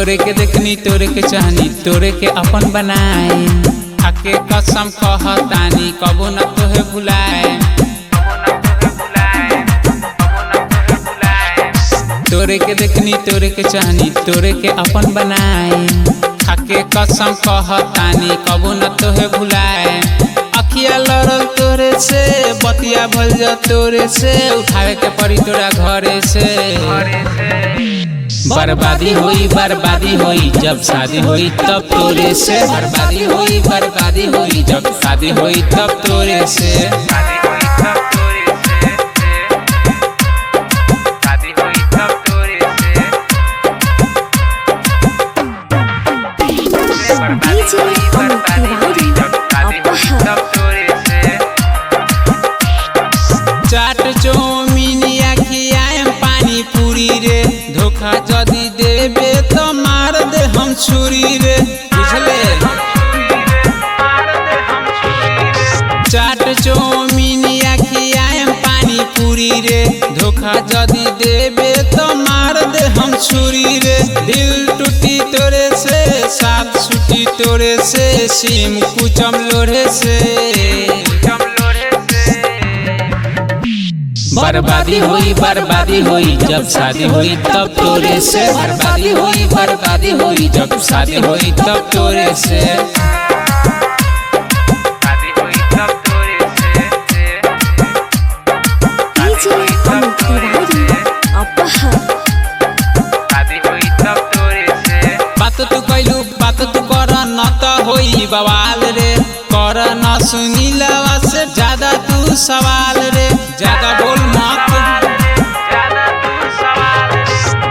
तोरे के देखनी तोरे के चाहनी तोरे के अपन बनाए आके कसम कहतानी कबो न तोहे भुलाए। तोरे के देखनी तोरे के चाहनी तोरे के अपन बनाए आके कसम कहतानी कबो न तोहे भुलाए। अखिया लड़ल तोरे से बतिया भल जा तोरे से उठावे के पड़ी तोरा घरे से। बर्बादी होई जब शादी होई तब तोरे से। बर्बादी होई जब शादी होई तब तोरे से। चाट चौमिनिया खियाएम पानी पूरी रे धोखा जदी देबे तो मार दे हम छुरी रे बुझले। चाट चौमिनिया खियाएम पानी पूरी रे धोखा जदी देबे तो मार दे हम छुरी रे। दिल टूटी तोरे से साथ छुटी तोरे से सीम कुचम लोढ़े से। बर्बादी होई जब शादी होई तब तोरे से। बर्बादी होई जब शादी होई तब तोरे से। बात तू कैलू बात तू कर न त होई बवाल रे कर न सुनीलवा से ज्यादा तू सवाल रे ज्यादा बोल मत।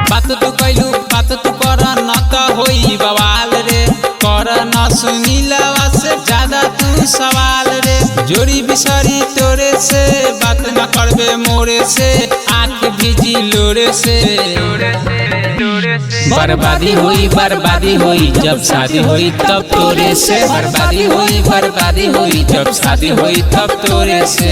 बात तू कैलू बात तू कर न त होई बवाल रे कर न सुनीलवा से ज्यादा तू सवाल रे। जोड़ी बिसरी तोरे से बात न करबे मोरे से आँख भीजी लोरे से। बर्बादी होई जब शादी होई तब तोरे से। बर्बादी होई जब शादी होई तब तोरे से।